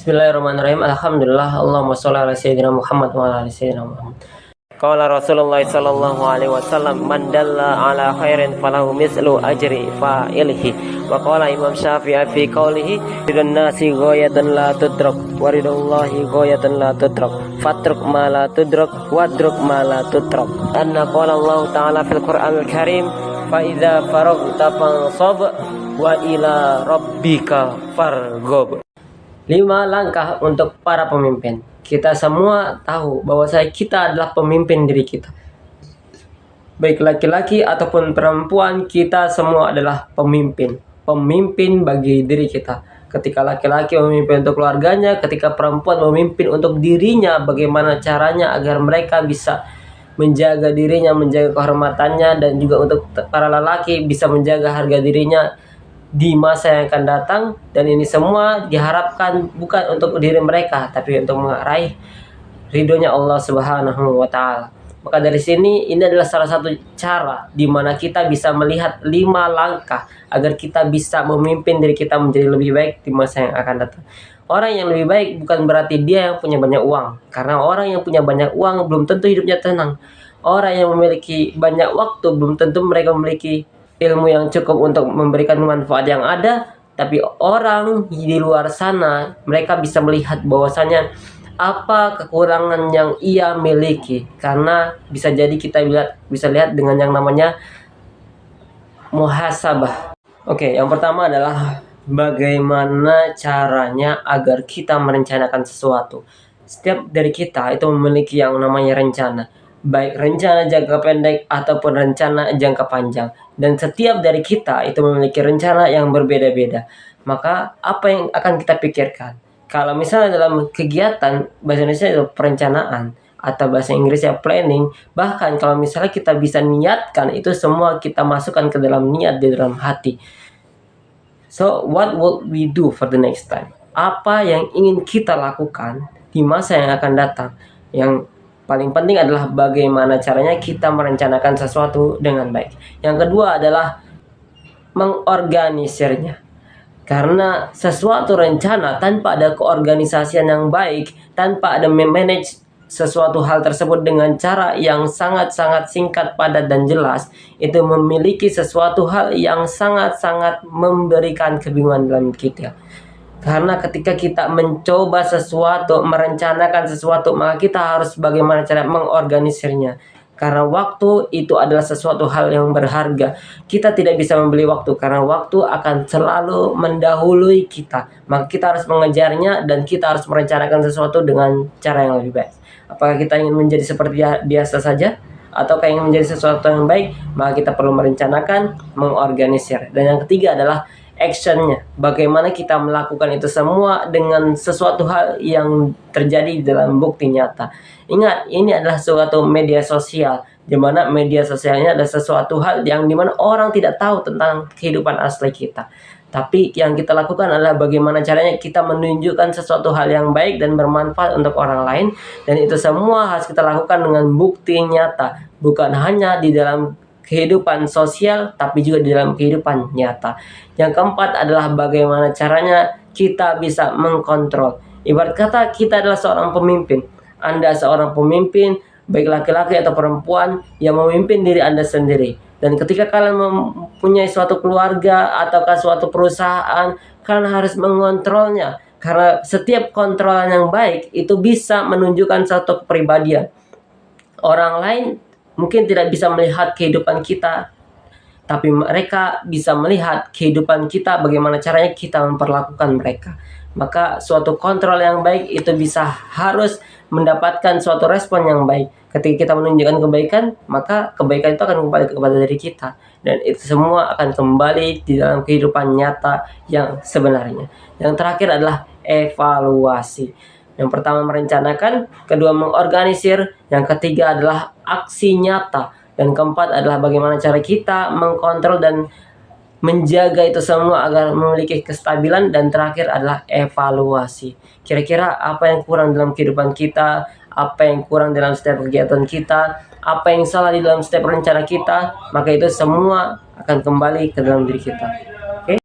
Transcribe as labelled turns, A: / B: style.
A: Bismillahirrahmanirrahim. Alhamdulillah. Allahumma sholli ala sayyidina Muhammad wa ala ali sayyidina Muhammad. Qala Rasulullah sallallahu alaihi wasallam, man dalla ala khairin falahu mislu ajri fa'ilihi. Wa qala Imam Syafi'i fi qawlihi, ridun nasi ghayatan la tudrak wa ridullahi ghayatan la tudrak. Fatruk ma la tudrak wadruk ma la tudrak. Anna qala Allah ta'ala fil Qur'anil Karim, fa idza faraghta fansab wa ila rabbika farghab. 5 langkah untuk para pemimpin. Kita semua tahu bahwa kita adalah pemimpin diri kita. Baik laki-laki ataupun perempuan, kita semua adalah pemimpin. Pemimpin bagi diri kita. Ketika laki-laki memimpin untuk keluarganya, ketika perempuan memimpin untuk dirinya, bagaimana caranya agar mereka bisa menjaga dirinya, menjaga kehormatannya, dan juga untuk para lelaki bisa menjaga harga dirinya di masa yang akan datang. Dan ini semua diharapkan bukan untuk diri mereka, tapi untuk meraih ridhonya Allah Subhanahu wa Ta'ala. Maka dari sini, ini adalah salah satu cara di mana kita bisa melihat 5 langkah agar kita bisa memimpin diri kita menjadi lebih baik di masa yang akan datang. Orang yang lebih baik bukan berarti dia yang punya banyak uang, karena orang yang punya banyak uang belum tentu hidupnya tenang. Orang yang memiliki banyak waktu belum tentu mereka memiliki ilmu yang cukup untuk memberikan manfaat yang ada. Tapi orang di luar sana, mereka bisa melihat bahwasanya apa kekurangan yang ia miliki, karena bisa jadi kita bisa lihat dengan yang namanya muhasabah. Oke, yang pertama adalah bagaimana caranya agar kita merencanakan sesuatu. Setiap dari kita itu memiliki yang namanya rencana, baik rencana jangka pendek ataupun rencana jangka panjang. Dan setiap dari kita itu memiliki rencana yang berbeda-beda. Maka apa yang akan kita pikirkan? Kalau misalnya dalam kegiatan, bahasa Indonesia itu perencanaan, atau bahasa Inggrisnya planning. Bahkan kalau misalnya kita bisa niatkan, itu semua kita masukkan ke dalam niat di dalam hati. So, what will we do for the next time? Apa yang ingin kita lakukan di masa yang akan datang? Yang paling penting adalah bagaimana caranya kita merencanakan sesuatu dengan baik. Yang kedua adalah mengorganisirnya. Karena sesuatu rencana tanpa ada keorganisasian yang baik, tanpa ada memanage sesuatu hal tersebut dengan cara yang sangat-sangat singkat, padat, dan jelas, itu memiliki sesuatu hal yang sangat-sangat memberikan kebingungan dalam kita. Karena ketika kita mencoba sesuatu, merencanakan sesuatu, maka kita harus bagaimana cara mengorganisirnya. Karena waktu itu adalah sesuatu hal yang berharga. Kita tidak bisa membeli waktu, karena waktu akan selalu mendahului kita. Maka kita harus mengejarnya, dan kita harus merencanakan sesuatu dengan cara yang lebih baik. Apakah kita ingin menjadi seperti biasa saja, atau ingin menjadi sesuatu yang baik? Maka kita perlu merencanakan, mengorganisir. Dan yang ketiga adalah actionnya. Bagaimana kita melakukan itu semua dengan sesuatu hal yang terjadi dalam bukti nyata. Ingat, ini adalah suatu media sosial, di mana media sosialnya adalah sesuatu hal yang dimana orang tidak tahu tentang kehidupan asli kita. Tapi yang kita lakukan adalah bagaimana caranya kita menunjukkan sesuatu hal yang baik dan bermanfaat untuk orang lain. Dan itu semua harus kita lakukan dengan bukti nyata, bukan hanya di dalam kehidupan sosial, tapi juga di dalam kehidupan nyata. Yang keempat adalah bagaimana caranya kita bisa mengkontrol. Ibarat kata kita adalah seorang pemimpin. Anda seorang pemimpin, baik laki-laki atau perempuan, yang memimpin diri Anda sendiri. Dan ketika kalian mempunyai suatu keluarga ataukah suatu perusahaan, kalian harus mengontrolnya. Karena setiap kontrolan yang baik itu bisa menunjukkan suatu kepribadian. Orang lain mungkin tidak bisa melihat kehidupan kita, tapi mereka bisa melihat kehidupan kita, bagaimana caranya kita memperlakukan mereka. Maka suatu kontrol yang baik itu harus mendapatkan suatu respon yang baik. Ketika kita menunjukkan kebaikan, maka kebaikan itu akan kembali kepada diri kita. Dan itu semua akan kembali di dalam kehidupan nyata yang sebenarnya. Yang terakhir adalah evaluasi. Yang pertama merencanakan, kedua mengorganisir, yang ketiga adalah aksi nyata, dan keempat adalah bagaimana cara kita mengkontrol dan menjaga itu semua agar memiliki kestabilan, dan terakhir adalah evaluasi. Kira-kira apa yang kurang dalam kehidupan kita, apa yang kurang dalam setiap kegiatan kita, apa yang salah di dalam setiap rencana kita, maka itu semua akan kembali ke dalam diri kita.